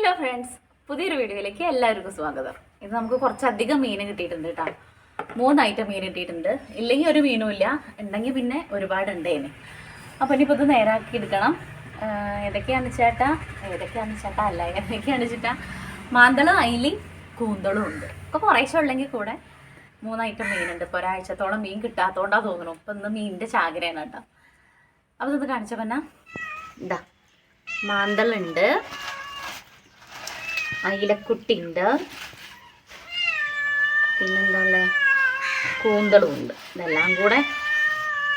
Hello friends, പുതിയൊരു വീഡിയോയിലേക്ക് എല്ലാവർക്കും സ്വാഗതം. ഇത് നമുക്ക് കുറച്ചധികം മീൻ കിട്ടിയിട്ടുണ്ട് കേട്ടോ. 3 ഐറ്റം മീൻ കിട്ടിയിട്ടുണ്ട്. ഇല്ലെങ്കിൽ ഒരു മീനും ഇല്ല, ഉണ്ടെങ്കിൽ പിന്നെ ഒരുപാടുണ്ടേന്. അപ്പോൾ ഇനിയിപ്പോൾ ഇത് നേരാക്കി എടുക്കണം. ഏതൊക്കെയാണെന്ന് ചേട്ടാ അല്ല ഏതൊക്കെയാണെന്ന് വെച്ചിട്ടാ മാന്തളും അയിലും കൂന്തളും ഉണ്ട്. ഇപ്പോൾ കുറേശ്ശെ ഉള്ളെങ്കിൽ കൂടെ 3 ഐറ്റം മീനുണ്ട്. ഇപ്പോൾ ഒരാഴ്ചത്തോളം മീൻ കിട്ടാത്തതുകൊണ്ടാണ് തോന്നുന്നു. ഇപ്പം ഇന്ന് മീനിൻ്റെ ചാകരയാണ് കേട്ടോ. അപ്പോൾ ഇത് കാണിച്ചപ്പോൾ എന്നാ ഇതാ മാന്തളുണ്ട്, അയിലക്കുട്ടി ഉണ്ട്, പിന്നെന്താ കൂന്തളും ഉണ്ട്. ഇതെല്ലാം കൂടെ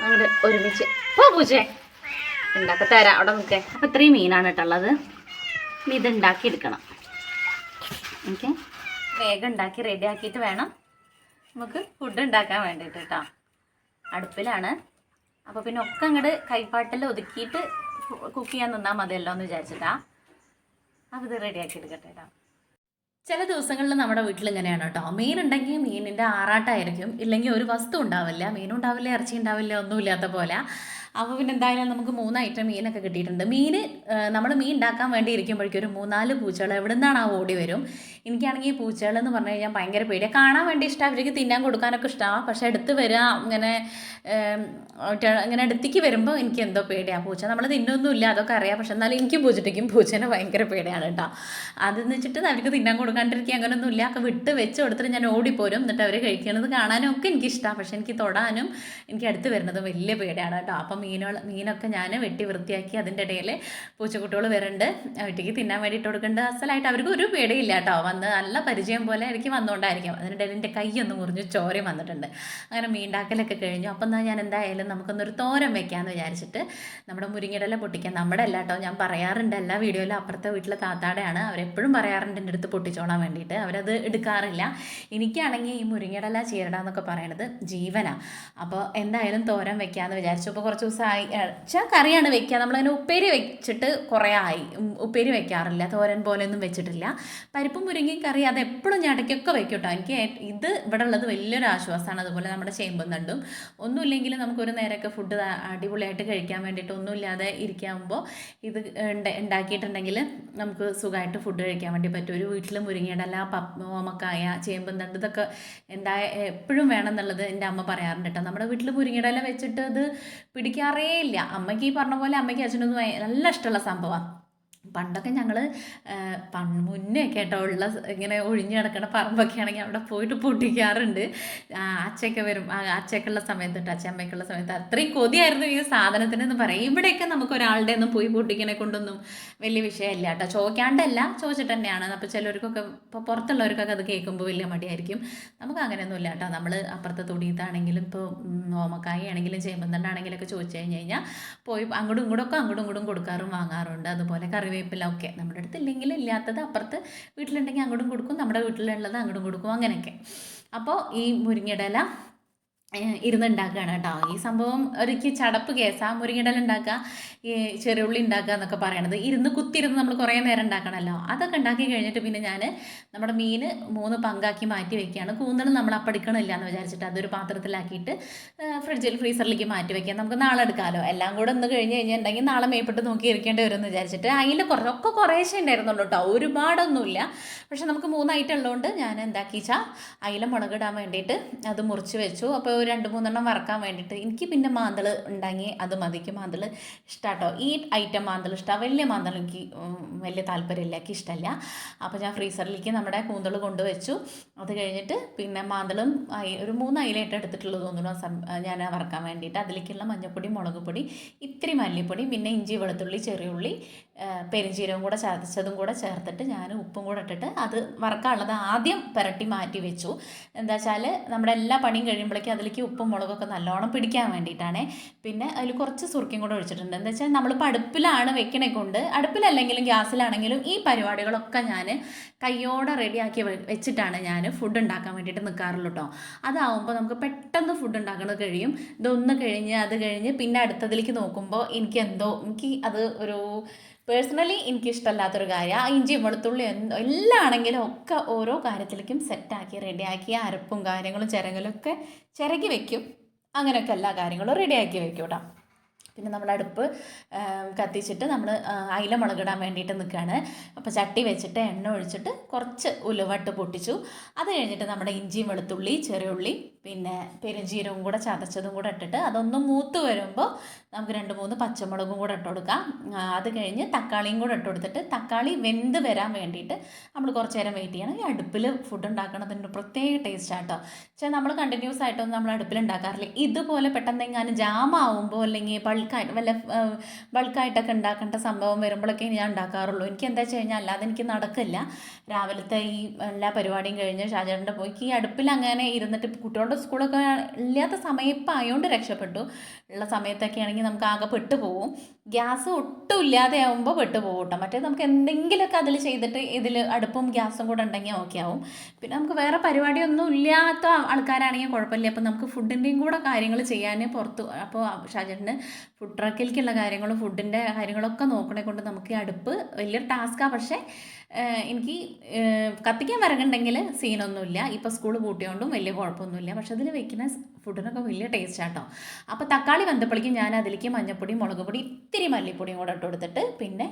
അങ്ങോട്ട് ഒരുമിച്ച് പൂച്ചേ ഉണ്ടാക്കി തരാം. അവിടെ നിൽക്കേ. അപ്പം ഇത്രയും മീനാണ് കേട്ടുള്ളത്. ഇനി ഇത് ഉണ്ടാക്കിയെടുക്കണം. ഓക്കെ, വേഗം ഉണ്ടാക്കി റെഡി ആക്കിയിട്ട് വേണം നമുക്ക് ഫുഡ് ഉണ്ടാക്കാൻ വേണ്ടിയിട്ട് കേട്ടോ. അടുപ്പിലാണ്. അപ്പോൾ പിന്നെ ഒക്കെ അങ്ങോട്ട് കൈപ്പാട്ടെല്ലാം ഒതുക്കിയിട്ട് കുക്ക് ചെയ്യാൻ നിന്നാൽ മതിയല്ലോ എന്ന് വിചാരിച്ചിട്ടാ. അപ്പോൾ ഇത് റെഡിയാക്കി എടുക്കട്ടെ കേട്ടോ. ചില ദിവസങ്ങളിൽ നമ്മുടെ വീട്ടിൽ ഇങ്ങനെയാണ് കേട്ടോ. മീൻ ഉണ്ടെങ്കിൽ മീനിൻ്റെ ആറാട്ടായിരിക്കും, ഇല്ലെങ്കിൽ ഒരു വസ്തു ഉണ്ടാവില്ല. മീനും ഉണ്ടാവില്ല, ഇറച്ചി ഉണ്ടാവില്ല, ഒന്നുമില്ലാത്ത പോലെ. അപ്പോൾ പിന്നെ എന്തായാലും നമുക്ക് 3 ഐറ്റം മീനൊക്കെ കിട്ടിയിട്ടുണ്ട്. നമ്മൾ മീൻ ഉണ്ടാക്കാൻ വേണ്ടി ഇരിക്കുമ്പോഴേക്കും ഒരു 3-4 പൂച്ചകൾ എവിടെ നിന്നാണ് ആ ഓടി വരും. എനിക്കാണെങ്കിൽ ഈ പൂച്ചകൾ എന്ന് പറഞ്ഞു കഴിഞ്ഞാൽ ഭയങ്കര പേടിയാണ്. കാണാൻ വേണ്ടി ഇഷ്ടമാണ്, അവർക്ക് തിന്നാൻ കൊടുക്കാനൊക്കെ ഇഷ്ടമാണ്. പക്ഷേ അടുത്ത് വരിക ഇങ്ങനെ അടുത്തേക്ക് വരുമ്പോൾ എനിക്ക് എന്തോ പേടിയാണ്. പൂച്ച നമ്മൾ തിന്നൊന്നുമില്ല, അതൊക്കെ അറിയാം. പക്ഷെ എന്നാലും എനിക്കും പൂച്ചയ്ക്കും പൂച്ചേനെ ഭയങ്കര പേടിയാണ് കേട്ടോ. അതെന്ന് വെച്ചിട്ട് അവർക്ക് തിന്നാൻ കൊടുക്കാണ്ടിരിക്കുക അങ്ങനെയൊന്നുമില്ല. ഒക്കെ വിട്ട് വെച്ച് കൊടുത്തിട്ട് ഞാൻ ഓടിപ്പോരും. എന്നിട്ട് അവർ കഴിക്കുന്നത് കാണാനും ഒക്കെ എനിക്കിഷ്ടമാണ്. പക്ഷെ എനിക്ക് തൊടാനും എനിക്ക് അടുത്ത് വരുന്നതും വലിയ പേടിയാണ് കേട്ടോ. അപ്പം മീനൊക്കെ ഞാൻ വെട്ടി വൃത്തിയാക്കി അതിൻ്റെ ഇടയിൽ പൂച്ചക്കുട്ടികൾ വരുന്നുണ്ട്. വീട്ടിലേക്ക് തിന്നാൻ വേണ്ടിയിട്ട് കൊടുക്കുന്നുണ്ട്. അസലായിട്ട് അവർക്ക് ഒരു പേടിയില്ല കേട്ടോ. വന്ന് നല്ല പരിചയം പോലെ എനിക്ക് വന്നുകൊണ്ടായിരിക്കും. അതിനിടയിൽ എൻ്റെ കൈയൊന്ന് മുറിഞ്ഞ് ചോരയും വന്നിട്ടുണ്ട്. അങ്ങനെ മീൻണ്ടാക്കലൊക്കെ കഴിഞ്ഞു. അപ്പം എന്നാൽ ഞാൻ എന്തായാലും നമുക്കൊന്നൊരു തോരൻ വെക്കാമെന്ന് വിചാരിച്ചിട്ട് നമ്മുടെ മുരിങ്ങയില പൊട്ടിക്കാൻ. നമ്മുടെ അല്ല കേട്ടോ, ഞാൻ പറയാറുണ്ട് എല്ലാ വീഡിയോയിലും. അപ്പുറത്തെ വീട്ടിലെ താത്താടെയാണ്. അവരെപ്പോഴും പറയാറുണ്ട് എൻ്റെ അടുത്ത് പൊട്ടിച്ചോളാൻ വേണ്ടിയിട്ട്. അവരത് എടുക്കാറില്ല. എനിക്കാണെങ്കിൽ ഈ മുരിങ്ങയില ചീരട എന്നൊക്കെ പറയണത് ജീവനാണ്. അപ്പോൾ എന്തായാലും തോരൻ വെക്കാമെന്ന് വിചാരിച്ചു. അപ്പോൾ കുറച്ച് ദിവസമായി കറിയാണ് വെക്കുക. നമ്മളതിന് ഉപ്പേരി വെച്ചിട്ട് കുറേ ആയി. ഉപ്പേരി വെക്കാറില്ല, തോരൻ പോലെയൊന്നും വെച്ചിട്ടില്ല. പരിപ്പും മുരിങ്ങയും കറി അത് എപ്പോഴും ഞാൻ ഇടയ്ക്കൊക്കെ വെക്കും കേട്ടോ. എനിക്ക് ഇത് ഇവിടെ ഉള്ളത് വലിയൊരു ആശ്വാസമാണ്. അതുപോലെ നമ്മുടെ ചേമ്പും തണ്ടും ഒന്നുമില്ലെങ്കിലും നമുക്കൊരു നേരമൊക്കെ ഫുഡ് അടിപൊളിയായിട്ട് കഴിക്കാൻ വേണ്ടിയിട്ട് ഒന്നുമില്ലാതെ ഇരിക്കുമ്പോൾ ഇത് ഉണ്ടാക്കിയിട്ടുണ്ടെങ്കിൽ നമുക്ക് സുഖമായിട്ട് ഫുഡ് കഴിക്കാൻ വേണ്ടി പറ്റും. ഒരു വീട്ടിൽ മുരിങ്ങയുടെ അല്ല ഓമക്കായ, ചേമ്പും തണ്ട് ഇതൊക്കെ എപ്പോഴും വേണം എന്നുള്ളത് എൻ്റെ അമ്മ പറയാറുണ്ട് കേട്ടോ. നമ്മുടെ വീട്ടിൽ മുരിങ്ങയുടെ ഇല വെച്ചിട്ട് അത് പിടിക്കാറേ ഇല്ല. അമ്മയ്ക്ക് ഈ പറഞ്ഞ പോലെ അമ്മയ്ക്ക് അച്ഛനൊന്നും നല്ല ഇഷ്ടമുള്ള സംഭവമാണ്. പണ്ടൊക്കെ ഞങ്ങൾ മുന്നേ കേട്ടോ ഉള്ള ഇങ്ങനെ ഒഴിഞ്ഞു കിടക്കുന്ന പറമ്പൊക്കെ ആണെങ്കിൽ അവിടെ പോയിട്ട് പൊട്ടിക്കാറുണ്ട്. അച്ഛയൊക്കെ വരും. അച്ഛയ്ക്കുള്ള സമയത്ത് തൊട്ട് അച്ഛമ്മയ്ക്കുള്ള സമയത്ത് അത്രയും കൊതിയായിരുന്നു ഈ സാധനത്തിനെന്ന് പറയും. ഇവിടെയൊക്കെ നമുക്ക് ഒരാളുടെ ഒന്നും പോയി പൊട്ടിക്കണെ കൊണ്ടൊന്നും വലിയ വിഷയമില്ല കേട്ടോ. ചോദിക്കാണ്ടല്ല, ചോദിച്ചിട്ട് തന്നെയാണ്. അപ്പോൾ ചിലവർക്കൊക്കെ ഇപ്പോൾ പുറത്തുള്ളവർക്കൊക്കെ അത് കേൾക്കുമ്പോൾ വലിയ മടിയായിരിക്കും. നമുക്ക് അങ്ങനെയൊന്നുമില്ല കേട്ടോ. നമ്മൾ അപ്പുറത്തെ തൊടിയത്താണെങ്കിലും ഇപ്പോൾ ഓമക്കായ ആണെങ്കിലും ചേമ്പന്തണ്ടാണെങ്കിലും ഒക്കെ ചോദിച്ചു കഴിഞ്ഞാൽ പോയി അങ്ങോട്ടും ഇങ്ങോട്ടും കൊടുക്കാറും വാങ്ങാറുണ്ട്. അതുപോലെ കറിവേപ്പില ഒക്കെ നമ്മുടെ അടുത്ത് ഇല്ലെങ്കിൽ ഇല്ലാത്തത് അപ്പുറത്ത് വീട്ടിലുണ്ടെങ്കിൽ അങ്ങോട്ടും കൊടുക്കും, നമ്മുടെ വീട്ടിലുള്ളത് അങ്ങോട്ടും കൊടുക്കും, അങ്ങനെയൊക്കെ. അപ്പോൾ ഈ മുരിങ്ങയുടെ ഇല ഇരുന്നുണ്ടാക്കുകയാണ് കേട്ടോ. ഈ സംഭവം ഒരിക്കൽ ചടപ്പ് കേസാണ്. മുരിങ്ങയുടെ ഇല ഉണ്ടാക്കുക, ഈ ചെറിയുള്ളി ഉണ്ടാക്കുക എന്നൊക്കെ പറയണത് കുത്തിയിരുന്ന് നമ്മൾ കുറേ നേരം ഉണ്ടാക്കണമല്ലോ. അതൊക്കെ ഉണ്ടാക്കി കഴിഞ്ഞിട്ട് പിന്നെ ഞാൻ നമ്മുടെ മീൻ 3 പങ്കാക്കി മാറ്റി വയ്ക്കുകയാണ്. കൂന്തൽ നമ്മൾ അപ്പടിക്കണില്ല എന്ന് വിചാരിച്ചിട്ട് അതൊരു പാത്രത്തിലാക്കിയിട്ട് ഫ്രീസറിലേക്ക് മാറ്റി വയ്ക്കാം. നമുക്ക് നാളെ എടുക്കാമല്ലോ. എല്ലാം കൂടെ ഒന്ന് കഴിഞ്ഞ് കഴിഞ്ഞിട്ടുണ്ടെങ്കിൽ നാളെ മേപ്പിട്ട് നോക്കി ഇരിക്കേണ്ടി വരുമെന്ന് വിചാരിച്ചിട്ട് അതിൽ കുറേശ്ശേ ഉണ്ടായിരുന്നുള്ളൂ കേട്ടോ, ഒരുപാടൊന്നുമില്ല. പക്ഷെ നമുക്ക് 3 ഐറ്റം ഉള്ളതുകൊണ്ട് ഞാൻ എന്താക്കിച്ചാൽ അതിൽ മുളകിടാൻ വേണ്ടിയിട്ട് അത് മുറിച്ച് വെച്ചു. അപ്പോൾ 2-3 വറക്കാൻ വേണ്ടിയിട്ട്. എനിക്ക് പിന്നെ മാന്തൾ ഉണ്ടെങ്കിൽ അത് മതിക്ക്. മാന്തൾ ഇഷ്ടാട്ടോ. ഈ ഐറ്റം മാന്തൾ ഇഷ്ടമാണ്. വലിയ മാന്തൾ എനിക്ക് വലിയ താല്പര്യമില്ല, എനിക്ക് ഇഷ്ടമല്ല. അപ്പോൾ ഞാൻ ഫ്രീസറിലേക്ക് നമ്മുടെ കൂന്തൾ കൊണ്ടുവച്ചു. അത് കഴിഞ്ഞിട്ട് പിന്നെ മാന്തളും ഒരു 3 അയിലയിട്ട് എടുത്തിട്ടുള്ളത് തോന്നുന്നു ഞാൻ വറക്കാൻ വേണ്ടിയിട്ട്. അതിലേക്കുള്ള മഞ്ഞൾപ്പൊടി, മുളക് പൊടി, ഇത്തിരി മല്ലിപ്പൊടി, പിന്നെ ഇഞ്ചി, വെളുത്തുള്ളി, ചെറിയുള്ളി, പെരിഞ്ചീരവും കൂടെ ചതച്ചതും കൂടെ ചേർത്തിട്ട് ഞാൻ ഉപ്പും കൂടെ ഇട്ടിട്ട് അത് വറക്കാനുള്ളത് ആദ്യം പുരട്ടി മാറ്റി വെച്ചു. എന്താ വെച്ചാൽ നമ്മുടെ എല്ലാ പണിയും കഴിയുമ്പോഴേക്കും അതിലേക്ക് ഉപ്പും മുളകൊക്കെ നല്ലോണം പിടിക്കാൻ വേണ്ടിയിട്ടാണ്. പിന്നെ അതിൽ കുറച്ച് സുർക്കയും കൂടെ ഒഴിച്ചിട്ടുണ്ട്. എന്താ വെച്ചാൽ നമ്മളിപ്പോൾ അടുപ്പിലാണ് വെക്കണേ കൊണ്ട്, അടുപ്പിലല്ലെങ്കിലും ഗ്യാസിലാണെങ്കിലും ഈ പരിപാടികളൊക്കെ ഞാൻ കയ്യോടെ റെഡിയാക്കി വെച്ചിട്ടാണ് ഞാൻ ഫുഡ് ഉണ്ടാക്കാൻ വേണ്ടിയിട്ട് നിൽക്കാറുള്ളൂ കേട്ടോ. അതാവുമ്പോൾ നമുക്ക് പെട്ടെന്ന് ഫുഡ് ഉണ്ടാക്കുന്നത് കഴിയും. ഇതൊന്ന് കഴിഞ്ഞ് അത് കഴിഞ്ഞ് പിന്നെ അടുത്തതിലേക്ക് നോക്കുമ്പോൾ എനിക്ക് അത് ഒരു പേഴ്സണലി എനിക്കിഷ്ടമല്ലാത്തൊരു കാര്യം. ഇഞ്ചിയും വെളുത്തുള്ളി എല്ലാം ആണെങ്കിലും ഒക്കെ ഓരോ കാര്യത്തിലേക്കും സെറ്റാക്കി റെഡിയാക്കി അരപ്പും കാര്യങ്ങളും ചിരകലൊക്കെ ചിരകി വെക്കും. അങ്ങനെയൊക്കെ എല്ലാ കാര്യങ്ങളും റെഡിയാക്കി വെക്കും കേട്ടോ. പിന്നെ നമ്മൾ അടുപ്പ് കത്തിച്ചിട്ട് നമ്മൾ അയില മുളകിടാൻ വേണ്ടിയിട്ട് നിൽക്കുകയാണ്. അപ്പോൾ ചട്ടി വെച്ചിട്ട് എണ്ണ ഒഴിച്ചിട്ട് കുറച്ച് ഉലുവട്ട് പൊട്ടിച്ചു. അത് കഴിഞ്ഞിട്ട് നമ്മുടെ ഇഞ്ചിയും വെളുത്തുള്ളി ചെറിയുള്ളി പിന്നെ പെരുംജീരകവും കൂടെ ചതച്ചതും കൂടെ ഇട്ടിട്ട് അതൊന്ന് മൂത്ത് വരുമ്പോൾ നമുക്ക് 2-3 പച്ചമുളകും കൂടെ ഇട്ട് കൊടുക്കാം. അത് കഴിഞ്ഞ് തക്കാളിയും കൂടെ ഇട്ട് കൊടുത്തിട്ട് തക്കാളി വെന്ത് വരാൻ വേണ്ടിയിട്ട് നമ്മൾ കുറച്ച് നേരം വെയിറ്റ് ചെയ്യണം. ഈ അടുപ്പിൽ ഫുഡ് ഉണ്ടാക്കണതിൻ്റെ പ്രത്യേക ടേസ്റ്റ് ആട്ടോ. പക്ഷേ നമ്മൾ കണ്ടിന്യൂസ് ആയിട്ടൊന്നും നമ്മൾ അടുപ്പിൽ ഉണ്ടാക്കാറില്ല. ഇതുപോലെ പെട്ടെന്ന് എങ്ങാനും ജാമാവുമ്പോൾ അല്ലെങ്കിൽ ബൾക്കായിട്ടൊക്കെ ഉണ്ടാക്കേണ്ട സംഭവം വരുമ്പോഴൊക്കെ ഞാൻ ഉണ്ടാക്കാറുള്ളൂ. എനിക്ക് എന്താ വെച്ച് കഴിഞ്ഞാൽ അല്ലാതെ എനിക്ക് നടക്കില്ല. രാവിലത്തെ ഈ എല്ലാ പരിപാടിയും കഴിഞ്ഞ് ഷാജേട്ടൻ്റെ പോയി ഈ അടുപ്പിൽ അങ്ങനെ ഇരുന്നിട്ട് കുട്ടികളുടെ സ്കൂളൊക്കെ ഇല്ലാത്ത സമയം ഇപ്പം ആയതുകൊണ്ട് രക്ഷപ്പെട്ടു. ഉള്ള സമയത്തൊക്കെ ആണെങ്കിൽ നമുക്ക് ആകെ പെട്ടുപോകും. ഗ്യാസ് ഒട്ടും ഇല്ലാതെ ആകുമ്പോൾ പെട്ടുപോകും കേട്ടോ. മറ്റേ നമുക്ക് എന്തെങ്കിലുമൊക്കെ അതിൽ ചെയ്തിട്ട് ഇതിൽ അടുപ്പും ഗ്യാസും കൂടെ ഉണ്ടെങ്കിൽ ഓക്കെ ആവും. പിന്നെ നമുക്ക് വേറെ പരിപാടിയൊന്നും ഇല്ലാത്ത ആൾക്കാരാണെങ്കിൽ കുഴപ്പമില്ല. അപ്പം നമുക്ക് ഫുഡിൻ്റെയും കൂടെ കാര്യങ്ങൾ ചെയ്യാൻ പുറത്ത് അപ്പോൾ ഷാജേട്ടന് ഫുഡ് ട്രക്കിലേക്കുള്ള കാര്യങ്ങളും ഫുഡിൻ്റെ കാര്യങ്ങളൊക്കെ നോക്കണേ കൊണ്ട് നമുക്ക് ഈ അടുപ്പ് വലിയൊരു ടാസ്ക്കാണ്. പക്ഷേ എനിക്ക് കത്തിക്കാൻ വിറകുണ്ടെങ്കിൽ സീനൊന്നുമില്ല. ഇപ്പോൾ സ്കൂൾ പൂട്ടിയോണ്ടും വലിയ കുഴപ്പമൊന്നുമില്ല. പക്ഷെ അതിൽ വെക്കുന്ന ഫുഡിനൊക്കെ വലിയ ടേസ്റ്റ് ആട്ടോ. അപ്പോൾ തക്കാളി വെന്തപ്പോഴേക്കും ഞാൻ അതിലേക്ക് മഞ്ഞൾപ്പൊടി മുളക് പൊടി ഇത്തിരി മല്ലിപ്പൊടിയും കൂടെ ഇട്ട് കൊടുത്തിട്ട് പിന്നെ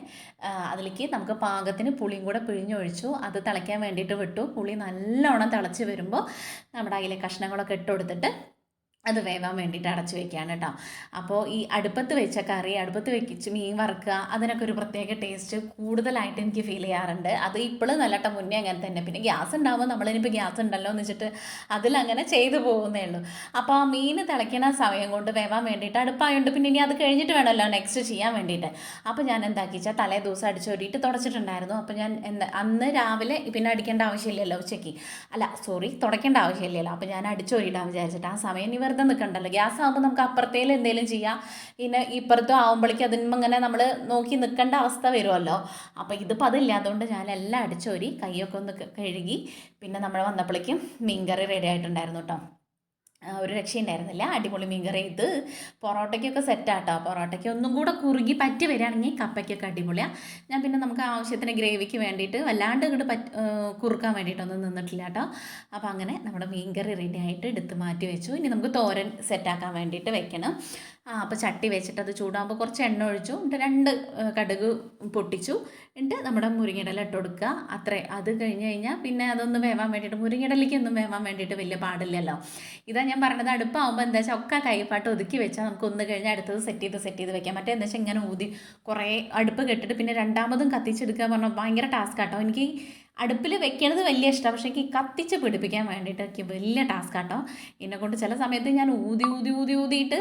അതിലേക്ക് നമുക്ക് പാകത്തിന് പുളിയും കൂടെ പിഴിഞ്ഞൊഴിച്ചു. അത് തിളയ്ക്കാൻ വേണ്ടിയിട്ട് വിട്ടു. പുളി നല്ലോണം തിളച്ച് വരുമ്പോൾ നമ്മുടെ അതിലെ കഷ്ണങ്ങളൊക്കെ ഇട്ട് കൊടുത്തിട്ട് അത് വേവാൻ വേണ്ടിയിട്ട് അടച്ച് വെക്കുകയാണ് കേട്ടോ. അപ്പോൾ ഈ അടുപ്പത്ത് വെച്ച കറി അടുപ്പത്ത് വെച്ച് മീൻ വറുക്കുക അതിനൊക്കെ ഒരു പ്രത്യേക ടേസ്റ്റ് കൂടുതലായിട്ട് എനിക്ക് ഫീൽ ചെയ്യാറുണ്ട്. അത് ഇപ്പോഴും നല്ലട്ട മുന്നേ അങ്ങനെ തന്നെ. പിന്നെ ഗ്യാസ് ഉണ്ടാകുമ്പോൾ നമ്മളിനിപ്പോൾ ഗ്യാസ് ഉണ്ടല്ലോ എന്ന് വെച്ചിട്ട് അതിലങ്ങനെ ചെയ്തു പോകുന്നേ ഉള്ളൂ. അപ്പോൾ ആ മീൻ തിളയ്ക്കണ സമയം കൊണ്ട് വേവാൻ വേണ്ടിയിട്ട് അടുപ്പായതുകൊണ്ട് പിന്നെ ഇനി അത് കഴിഞ്ഞിട്ട് വേണമല്ലോ നെക്സ്റ്റ് ചെയ്യാൻ വേണ്ടിയിട്ട്. അപ്പോൾ ഞാൻ എന്താക്കി വെച്ചാൽ തലേ ദിവസം അടിച്ചോരിയിട്ട് തുടച്ചിട്ടുണ്ടായിരുന്നു. അപ്പോൾ ഞാൻ അന്ന് രാവിലെ പിന്നെ അടിക്കേണ്ട ആവശ്യമില്ലല്ലോ ഉച്ചയ്ക്ക് തുടയ്ക്കേണ്ട ആവശ്യമില്ലല്ലോ. അപ്പോൾ ഞാൻ അടിച്ചോരിയിടാൻ വിചാരിച്ചിട്ട് ആ സമയം ഇനി വെറുതെ നിൽക്കണ്ടല്ലോ. ഗ്യാസ് ആകുമ്പോൾ നമുക്ക് അപ്പുറത്തേലും എന്തെങ്കിലും ചെയ്യാം. പിന്നെ ഇപ്പുറത്തും ആകുമ്പോഴേക്കും അതിന്മേൽ ഇങ്ങനെ നമ്മൾ നോക്കി നിൽക്കേണ്ട അവസ്ഥ വരുമല്ലോ. അപ്പോൾ ഇതിപ്പോൾ അതില്ലാത്തതുകൊണ്ട് ഞാൻ എല്ലാം അടിച്ചോരി കൈയൊക്കെ ഒന്ന് കഴുകി പിന്നെ നമ്മൾ വന്നപ്പോഴേക്കും മീൻകറി റെഡി ആയിട്ടുണ്ടായിരുന്നു കേട്ടോ. ഒരു രക്ഷയുണ്ടായിരുന്നില്ല. അടിപൊളി മീൻകറി. ഇത് പൊറോട്ടയ്ക്കൊക്കെ സെറ്റാട്ടോ. പൊറോട്ടയ്ക്ക് ഒന്നും കൂടെ കുറുകി പറ്റി വരികയാണെങ്കിൽ കപ്പയ്ക്കൊക്കെ അടിപൊളിയാണ്. ഞാൻ പിന്നെ നമുക്ക് ആവശ്യത്തിന് ഗ്രേവിക്ക് വേണ്ടിയിട്ട് വല്ലാണ്ട് ഇങ്ങോട്ട് കുറുക്കാൻ വേണ്ടിയിട്ടൊന്നും നിന്നിട്ടില്ല കേട്ടോ. അപ്പോൾ അങ്ങനെ നമ്മുടെ മീൻകറി റെഡി ആയിട്ട് എടുത്ത് മാറ്റി വെച്ചു. ഇനി നമുക്ക് തോരൻ സെറ്റാക്കാൻ വേണ്ടിയിട്ട് വെക്കണം. അപ്പോൾ ചട്ടി വെച്ചിട്ട് അത് ചൂടാകുമ്പോൾ കുറച്ച് എണ്ണ ഒഴിച്ചു. എന്നിട്ട് 2 കടുക് പൊട്ടിച്ചു. എന്നിട്ട് നമ്മുടെ മുരിങ്ങയില ഇട്ട് കൊടുക്കുക. അത് കഴിഞ്ഞ് കഴിഞ്ഞാൽ പിന്നെ അതൊന്ന് വേവാൻ വേണ്ടിയിട്ട് മുരിങ്ങയിലയ്ക്കൊന്നും വേവാൻ വേണ്ടിയിട്ട് വലിയ പാടില്ലല്ലോ. ഇതാ ഞാൻ പറഞ്ഞത് അടുപ്പാകുമ്പോൾ എന്താ വെച്ചാൽ ഒക്കെ കൈപ്പാട്ട് ഒതുക്കി വെച്ചാൽ നമുക്ക് ഒന്ന് കഴിഞ്ഞാൽ അടുത്തത് സെറ്റ് ചെയ്ത് വെക്കാം. മറ്റേ എന്താ വെച്ചാൽ ഇങ്ങനെ ഊതി കുറേ അടുപ്പ് കെട്ടിട്ട് പിന്നെ രണ്ടാമതും കത്തിച്ചെടുക്കുക പറഞ്ഞാൽ ഭയങ്കര ടാസ്ക് ആട്ടോ. എനിക്ക് അടുപ്പിൽ വെക്കണത് വലിയ ഇഷ്ടമാണ്. പക്ഷേ എനിക്ക് കത്തിച്ച് പിടിപ്പിക്കാൻ വേണ്ടിയിട്ട് എനിക്ക് വലിയ ടാസ്ക് ആട്ടോ. എന്നെക്കൊണ്ട് ചില സമയത്ത് ഞാൻ ഊതിയിട്ട്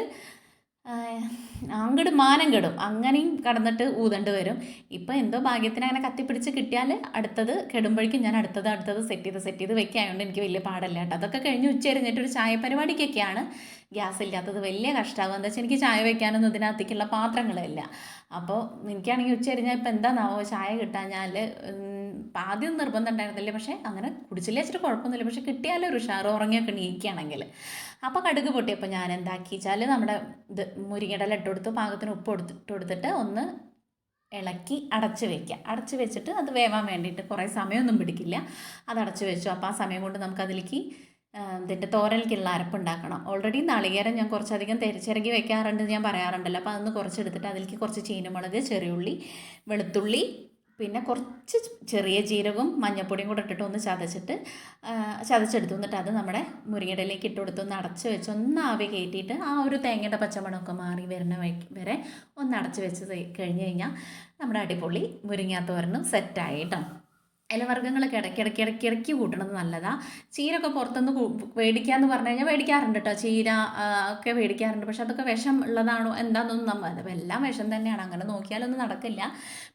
അങ്ങോട്ട് മാനം കെടും. അങ്ങനെയും കടന്നിട്ട് ഊതേണ്ടി വരും. ഇപ്പം എന്തോ ഭാഗ്യത്തിന് അങ്ങനെ കത്തിപ്പിടിച്ച് കിട്ടിയാൽ അടുത്തത് കെടുമ്പോഴേക്കും ഞാൻ അടുത്തത് സെറ്റ് ചെയ്ത് വെക്കായതുകൊണ്ട് എനിക്ക് വലിയ പാടല്ല കേട്ടോ. അതൊക്കെ കഴിഞ്ഞ് ഉച്ചരിഞ്ഞിട്ട് ഒരു ചായ പരിപാടിക്കൊക്കെയാണ് ഗ്യാസ് ഇല്ലാത്തത്. വലിയ കഷ്ടമാകും. എന്താ വെച്ചാൽ എനിക്ക് ചായ വെക്കാനൊന്നും ഇതിനകത്തേക്കുള്ള പാത്രങ്ങളില്ല. അപ്പോൾ എനിക്കാണെങ്കിൽ ഉച്ചരിഞ്ഞാൽ ഇപ്പം എന്താണെന്നാവോ ചായ കിട്ടാഞ്ഞാൽ ആദ്യം നിർബന്ധം ഉണ്ടായിരുന്നില്ല. പക്ഷേ അങ്ങനെ കുടിച്ചില്ല വെച്ചിട്ട് കുഴപ്പമൊന്നുമില്ല. പക്ഷേ കിട്ടിയാലും ഒരു ഉഷാറ് ഉറങ്ങിയൊക്കെ നീക്കുകയാണെങ്കിൽ. അപ്പോൾ കടുക് പൊട്ടിയപ്പോൾ ഞാൻ എന്താക്കി വെച്ചാൽ നമ്മുടെ മുരിങ്ങയില ഇട്ട് കൊടുത്ത് പാകത്തിന് ഉപ്പ് ഇട്ട് കൊടുത്തിട്ട് ഒന്ന് ഇളക്കി അടച്ച് വെച്ചിട്ട് അത് വേവാൻ വേണ്ടിയിട്ട് കുറേ സമയമൊന്നും പിടിക്കില്ല. അത് അടച്ച് വെച്ചു. അപ്പോൾ ആ സമയം കൊണ്ട് നമുക്കതിലേക്ക് ഇതിൻ്റെ തോരനിലേക്കുള്ള അരപ്പുണ്ടാക്കണം. ഓൾറെഡി നാളികേരം ഞാൻ കുറച്ചധികം ചിരകി വെക്കാറുണ്ട് ഞാൻ പറയാറുണ്ടല്ലോ. അപ്പോൾ അതൊന്ന് കുറച്ചെടുത്തിട്ട് അതിലേക്ക് കുറച്ച് ചീനമുളക് ചെറിയുള്ളി വെളുത്തുള്ളി പിന്നെ കുറച്ച് ചെറിയ ജീരകവും മഞ്ഞൾപ്പൊടിയും കൂടെ ഇട്ടിട്ട് ഒന്ന് ചതച്ചെടുത്തു. എന്നിട്ട് അത് നമ്മുടെ മുരിങ്ങയിലേക്ക് ഇട്ട് കൊടുത്ത് ഒന്ന് അടച്ച് വെച്ച് ഒന്ന് ആവി കയറ്റിയിട്ട് ആ ഒരു തേങ്ങയുടെ പച്ചമണമൊക്കെ മാറി വരുന്ന വരെ ഒന്ന് അടച്ച് വെച്ച് കഴിഞ്ഞ് കഴിഞ്ഞാൽ നമ്മുടെ അടിപൊളി മുരിങ്ങാത്തോരനും സെറ്റായി കേട്ടോ. ഇലവർഗ്ഗങ്ങളൊക്കെ ഇടയ്ക്കിടയ്ക്ക് കൂട്ടണത് നല്ലതാണ്. ചീരൊക്കെ പുറത്തുനിന്ന് മേടിക്കാമെന്ന് പറഞ്ഞു കഴിഞ്ഞാൽ മേടിക്കാറുണ്ട് കേട്ടോ. ചീര ഒക്കെ മേടിക്കാറുണ്ട്. പക്ഷെ അതൊക്കെ വിഷം ഉള്ളതാണോ എന്താണെന്നൊന്നും എല്ലാം വിഷം തന്നെയാണ്. അങ്ങനെ നോക്കിയാലൊന്നും നടക്കില്ല.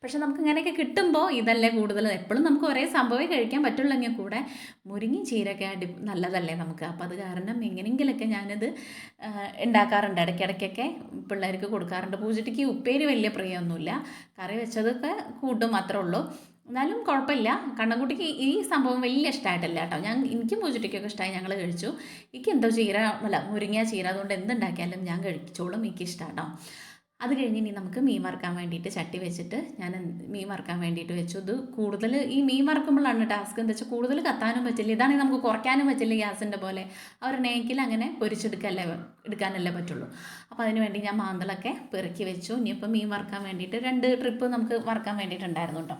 പക്ഷെ നമുക്ക് ഇങ്ങനെയൊക്കെ കിട്ടുമ്പോൾ ഇതല്ലേ കൂടുതൽ. എപ്പോഴും നമുക്ക് ഒരേ സംഭവമേ കഴിക്കാൻ പറ്റുള്ളെങ്കിൽ കൂടെ മുരിങ്ങി ചീരയൊക്കെ നല്ലതല്ലേ നമുക്ക്. അപ്പോൾ അത് കാരണം എങ്ങനെയെങ്കിലൊക്കെ ഞാനിത് ഉണ്ടാക്കാറുണ്ട്. ഇടയ്ക്കിടയ്ക്കൊക്കെ പിള്ളേർക്ക് കൊടുക്കാറുണ്ട്. പൂജയ്ക്ക് ഉപ്പേരി വലിയ പ്രിയമൊന്നുമില്ല. കറി വെച്ചതൊക്കെ കൂട്ടും മാത്രമേ ഉള്ളൂ. എന്നാലും കുഴപ്പമില്ല. കണ്ണൻകുട്ടിക്ക് ഈ സംഭവം വലിയ ഇഷ്ടമായിട്ടില്ല കേട്ടോ. എനിക്കും പൂജയ്ക്കൊക്കെ ഇഷ്ടമായി. ഞങ്ങൾ കഴിച്ചു. എനിക്ക് എന്തോ മുരിങ്ങ ചീര അതുകൊണ്ട് എന്തുണ്ടാക്കിയാലും ഞാൻ കഴിച്ചോളും. എനിക്ക് ഇഷ്ടമാണ് കേട്ടോ. അത് കഴിഞ്ഞ് ഇനി നമുക്ക് മീൻ വറുക്കാൻ വേണ്ടിയിട്ട് ചട്ടി വെച്ചിട്ട് ഞാൻ മീൻ വറുക്കാൻ വേണ്ടിയിട്ട് വെച്ചു. ഇത് കൂടുതൽ ഈ മീൻ വറുക്കുമ്പോഴാണ് ടാസ്ക്. എന്താ വെച്ചാൽ കൂടുതൽ കത്താനും പറ്റില്ല, ഇതാണെങ്കിൽ നമുക്ക് കുറയ്ക്കാനും പറ്റില്ല ഗ്യാസിൻ്റെ പോലെ. അവർ നേക്കിൽ അങ്ങനെ എടുക്കാനല്ലേ പറ്റുള്ളൂ. അപ്പോൾ അതിന് വേണ്ടി ഞാൻ മാന്തളൊക്കെ പെറുക്കി വെച്ചു. ഇനിയിപ്പോൾ മീൻ വറുക്കാൻ വേണ്ടിയിട്ട് 2 ട്രിപ്പ് നമുക്ക് വറുക്കാൻ വേണ്ടിയിട്ടുണ്ടായിരുന്നു കേട്ടോ.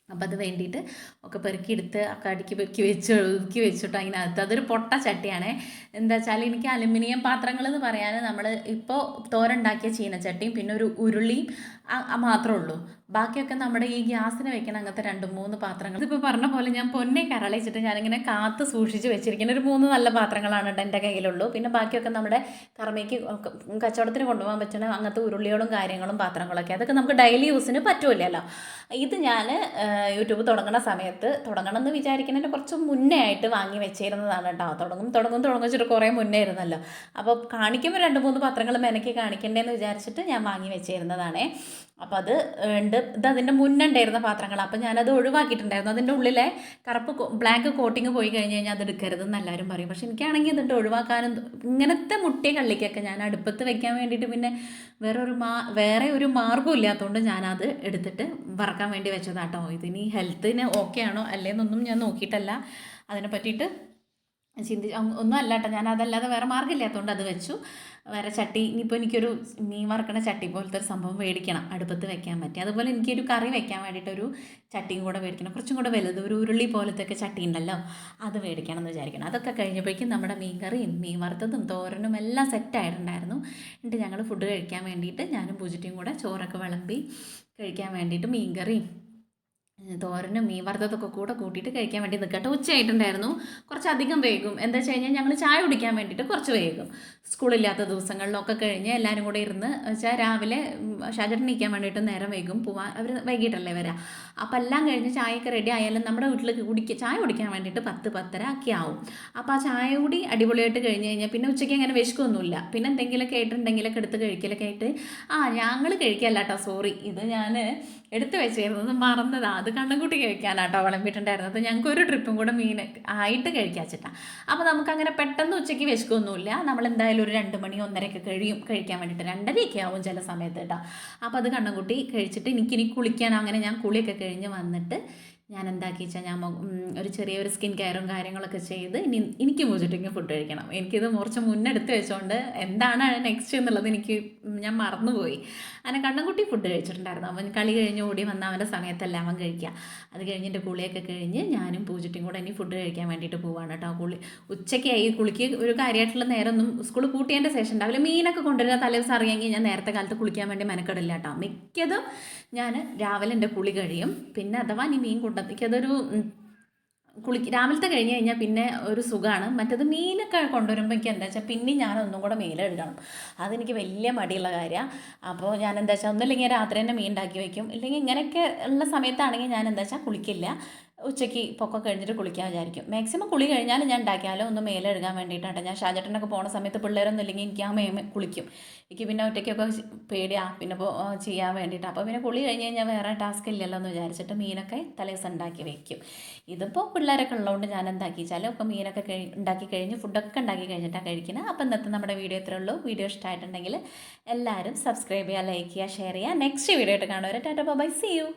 അപ്പോൾ അത് വേണ്ടിയിട്ട് ഒക്കെ പെറുക്കിയെടുത്ത് ഒക്കെ അടുക്കി ഒതുക്കി വെച്ചിട്ട് അതിനകത്ത് അതൊരു പൊട്ട ചട്ടിയാണ്. എന്താ വെച്ചാൽ എനിക്ക് അലുമിനിയം പാത്രങ്ങൾ എന്ന് പറയാൻ നമ്മൾ ഇപ്പോൾ തോരനുണ്ടാക്കിയ ചീനച്ചട്ടിയും പിന്നെ ഒരു ഉരുളിയും മാത്രമേ ഉള്ളൂ. ബാക്കിയൊക്കെ നമ്മുടെ ഈ ഗ്യാസിന് വെക്കണം അങ്ങനത്തെ 2-3 പാത്രങ്ങൾ. ഇതിപ്പോൾ പറഞ്ഞ പോലെ ഞാൻ പൊന്നെ കരളിച്ചിട്ട് ഞാനിങ്ങനെ കാത്ത് സൂക്ഷിച്ച് വെച്ചിരിക്കുന്ന ഒരു 3 നല്ല പാത്രങ്ങളാണ് കേട്ടോ എൻ്റെ കയ്യിലുള്ളൂ. പിന്നെ ബാക്കിയൊക്കെ നമ്മുടെ കർമ്മയ്ക്ക് കച്ചവടത്തിന് കൊണ്ടുപോകാൻ പറ്റുന്ന അങ്ങനത്തെ ഉരുളികളും കാര്യങ്ങളും പാത്രങ്ങളൊക്കെ, അതൊക്കെ നമുക്ക് ഡെയിലി യൂസിന് പറ്റുമല്ലോ. ഇത് ഞാൻ യൂട്യൂബ് തുടങ്ങണം എന്ന് വിചാരിക്കുന്നതിൻ്റെ കുറച്ച് മുന്നേ ആയിട്ട് വാങ്ങി വെച്ചിരുന്നതാണ് കേട്ടോ. തുടങ്ങിച്ചിട്ട് കുറേ മുന്നേ ഇരുന്നല്ലോ. അപ്പോൾ കാണിക്കുമ്പോൾ 2-3 പാത്രങ്ങൾ മെനക്കി കാണിക്കണ്ടേന്ന് വിചാരിച്ചിട്ട് ഞാൻ വാങ്ങി വെച്ചിരുന്നതാണേ. അപ്പോൾ അത് അതിൻ്റെ മുന്നുണ്ടായിരുന്ന പാത്രങ്ങളാണ്. അപ്പോൾ ഞാനത് ഒഴിവാക്കിയിട്ടുണ്ടായിരുന്നു. അതിൻ്റെ ഉള്ളിലെ ബ്ലാക്ക് കോട്ടിങ് പോയി കഴിഞ്ഞ് കഴിഞ്ഞാൽ അത് എടുക്കരുതെന്ന് എല്ലാവരും പറയും. പക്ഷെ എനിക്കാണെങ്കിൽ ഇതിട്ട് ഒഴിവാക്കാനും ഇങ്ങനത്തെ മുട്ടിയ കള്ളിക്കൊക്കെ ഞാൻ അടുപ്പത്ത് വെക്കാൻ വേണ്ടിയിട്ട് പിന്നെ വേറെ ഒരു മാർഗ്ഗം ഇല്ലാത്തതുകൊണ്ട് ഞാനത് എടുത്തിട്ട് വറക്കാൻ വേണ്ടി വെച്ചതാട്ടോ. ഇതിനി ഹെൽത്തിന് ഓക്കെ ആണോ അല്ലേന്നൊന്നും ഞാൻ നോക്കിയിട്ടല്ല, അതിനെ പറ്റിയിട്ട് ഒന്നും അല്ല കേട്ടോ. ഞാൻ അതല്ലാതെ വേറെ മാർഗ്ഗമില്ലാത്തതുകൊണ്ട് അത് വെച്ചു. വേറെ ചട്ടി ഇനിയിപ്പോൾ എനിക്കൊരു മീൻ വറുക്കണ ചട്ടി പോലത്തെ ഒരു സംഭവം മേടിക്കണം അടുപ്പത്ത് വെക്കാൻ പറ്റി. അതുപോലെ എനിക്കൊരു കറി വെക്കാൻ വേണ്ടിയിട്ടൊരു ചട്ടിയും കൂടെ മേടിക്കണം, കുറച്ചും കൂടെ വലുത്, ഒരു ഉരുളി പോലത്തെ ഒക്കെ ചട്ടി ഉണ്ടല്ലോ, അത് മേടിക്കണം എന്ന് വിചാരിക്കണം. അതൊക്കെ കഴിഞ്ഞപ്പോഴേക്കും നമ്മുടെ മീൻ കറിയും മീൻ വറുത്തതും തോരനും എല്ലാം സെറ്റായിട്ടുണ്ടായിരുന്നു. എന്നിട്ട് ഞങ്ങൾ ഫുഡ് കഴിക്കാൻ വേണ്ടിയിട്ട് ഞാനും പൂജിറ്റിയും കൂടെ ചോറൊക്കെ വിളമ്പി കഴിക്കാൻ വേണ്ടിയിട്ട് മീൻ കറിയും തോരനും മീൻ വറുത്തതൊക്കെ കൂടെ കൂട്ടിയിട്ട് കഴിക്കാൻ വേണ്ടി നിൽക്കട്ടെ. ഉച്ചയായിട്ടുണ്ടായിരുന്നു, കുറച്ചധികം വൈകും. എന്താ വെച്ച് കഴിഞ്ഞാൽ ഞങ്ങൾ ചായ കുടിക്കാൻ വേണ്ടിയിട്ട് കുറച്ച് വൈകും. സ്കൂളില്ലാത്ത ദിവസങ്ങളിലൊക്കെ കഴിഞ്ഞ് എല്ലാവരും കൂടെ ഇരുന്ന് വെച്ചാൽ രാവിലെ ഷാജറിന് നിൽക്കാൻ വേണ്ടിയിട്ട് നേരം വൈകും, പോവാൻ അവർ വൈകിട്ടല്ലേ വരാം. അപ്പോൾ എല്ലാം കഴിഞ്ഞ് ചായയൊക്കെ റെഡി ആയാലും നമ്മുടെ വീട്ടിലേക്ക് ചായ കുടിക്കാൻ വേണ്ടിയിട്ട് 10-10:30 ഒക്കെ ആവും. അപ്പോൾ ആ ചായ കൂടി അടിപൊളിയായിട്ട് കഴിഞ്ഞ് കഴിഞ്ഞാൽ പിന്നെ ഉച്ചയ്ക്ക് അങ്ങനെ വിശക്കൊന്നുമില്ല. പിന്നെ എന്തെങ്കിലുമൊക്കെ ആയിട്ടുണ്ടെങ്കിലൊക്കെ എടുത്ത് കഴിക്കലൊക്കെ ആയിട്ട് ഞങ്ങൾ കഴിക്കല്ല കേട്ടോ, സോറി, ഇത് ഞാൻ എടുത്ത് വെച്ചിരുന്നത് മറന്നതാണ്. അത് കണ്ണുകൂട്ടി കഴിക്കാനാട്ടോ വിളമ്പിയിട്ടുണ്ടായിരുന്നത്. ഞങ്ങൾക്കൊരു ട്രിപ്പും കൂടെ മീൻ ആയിട്ട് കഴിക്കാച്ചിട്ടാണ്. അപ്പോൾ നമുക്കങ്ങനെ പെട്ടെന്ന് ഉച്ചയ്ക്ക് വിശക്കൊന്നുമില്ല. നമ്മളെന്തായാലും ഒരു 2 മണി 1:30 കഴിയും കഴിക്കാൻ വേണ്ടിയിട്ട്, 2:30 ആവും ചില സമയത്ത് കേട്ടോ. അപ്പോൾ അത് കണ്ണുകൂട്ടി കഴിച്ചിട്ട് എനിക്കിനി കുളിക്കാൻ, അങ്ങനെ ഞാൻ കുളിയൊക്കെ കഴിഞ്ഞ് വന്നിട്ട് ഞാൻ എന്താക്കി വെച്ചാൽ ഞാൻ ഒരു ചെറിയൊരു സ്കിൻ കെയറും കാര്യങ്ങളൊക്കെ ചെയ്ത് എനിക്ക് പൂജിട്ടിങ് ഫുഡ് കഴിക്കണം. എനിക്കിത് കുറച്ച് മുന്നെടുത്ത് വെച്ചുകൊണ്ട് എന്താണ് നെക്സ്റ്റ് എന്നുള്ളത് ഞാൻ മറന്നുപോയി. അങ്ങനെ കണ്ണൻകുട്ടി ഫുഡ് കഴിച്ചിട്ടുണ്ടായിരുന്നു. അവൻ കളി കഴിഞ്ഞ് ഓടി വന്ന അവൻ്റെ സമയത്തല്ല അവൻ കഴിക്കുക. അത് കഴിഞ്ഞിട്ട് കുളിയൊക്കെ കഴിഞ്ഞ് ഞാനും പൂജിട്ടിയും കൂടെ ഇനി ഫുഡ് കഴിക്കാൻ വേണ്ടിയിട്ട് പോവാണ് കേട്ടോ. ഉച്ചയ്ക്കായി കുളിക്ക് ഒരു കാര്യമായിട്ടുള്ള നേരമൊന്നും സ്കൂൾ പൂട്ടിയതിൻ്റെ ശേഷം ഉണ്ടാവില്ല. മീനൊക്കെ കൊണ്ടുവരുന്ന തലേദിവസം അറിയാമെങ്കിൽ ഞാൻ നേരത്തെ കാലത്ത് കുളിക്കാൻ വേണ്ടി മെനക്കെടില്ല കേട്ടോ. മിക്കതും ഞാൻ രാവിലെ എൻ്റെ കുളി കഴിയും. പിന്നെ അഥവാ നീ മീൻ എനിക്കതൊരു രാവിലത്തെ കഴിഞ്ഞ് കഴിഞ്ഞാൽ പിന്നെ ഒരു സുഖമാണ്. മറ്റേത് മീനൊക്കെ കൊണ്ടുവരുമ്പോൾ എനിക്ക് എന്താ വെച്ചാൽ പിന്നെ ഞാനൊന്നും കൂടെ മേലെഴുകണം. അതെനിക്ക് വലിയ മടിയുള്ള കാര്യമാണ്. അപ്പോൾ ഞാൻ എന്താ വെച്ചാൽ ഒന്നുമില്ലെങ്കിൽ രാത്രി തന്നെ മീൻ ഉണ്ടാക്കി വയ്ക്കും. ഇല്ലെങ്കിൽ ഇങ്ങനെയൊക്കെ ഉള്ള സമയത്താണെങ്കിൽ ഞാൻ എന്താ വെച്ചാൽ കുളിക്കില്ല, ഉച്ചയ്ക്ക് പൊക്കെ കഴിഞ്ഞിട്ട് കുളിക്കാൻ വിചാരിക്കും. മാക്സിമം കുളി കഴിഞ്ഞാലും ഞാൻ ഉണ്ടാക്കിയാലോ ഒന്ന് മേലെഴുകാൻ വേണ്ടിയിട്ടാണ്. ഞാൻ ഷാജട്ടനൊക്കെ പോണ സമയത്ത് പിള്ളേരൊന്നും ഇല്ലെങ്കിൽ എനിക്ക് ആ കുളിക്കും. എനിക്ക് പിന്നെ ഒറ്റയ്ക്കൊക്കെ പേടിയാണ് പിന്നെ ചെയ്യാൻ വേണ്ടിയിട്ട്. അപ്പോൾ പിന്നെ കുളി കഴിഞ്ഞ് കഴിഞ്ഞാൽ വേറെ ടാസ്ക് ഇല്ലല്ലോ എന്ന് വിചാരിച്ചിട്ട് മീനൊക്കെ തലേദിവസം ഉണ്ടാക്കി വയ്ക്കും. ഇതിപ്പോൾ പിള്ളേരൊക്കെ ഉള്ളതുകൊണ്ട് ഞാൻ എന്താക്കി വെച്ചാൽ ഒക്കെ മീനൊക്കെ ഉണ്ടാക്കി കഴിഞ്ഞ് ഫുഡൊക്കെ ഉണ്ടാക്കി കഴിഞ്ഞിട്ടാണ് കഴിക്കുന്നത്. അപ്പോൾ ഇന്നത്തെ നമ്മുടെ വീഡിയോ ഇത്രേ ഉള്ളൂ. വീഡിയോ ഇഷ്ടമായിട്ടുണ്ടെങ്കിൽ എല്ലാവരും സബ്സ്ക്രൈബ് ചെയ്യുക, ലൈക്ക് ചെയ്യുക, ഷെയർ ചെയ്യുക. നെക്സ്റ്റ് വീഡിയോ ആയിട്ട് കാണുവരെ ടാറ്റ ബൈ, സീ യു.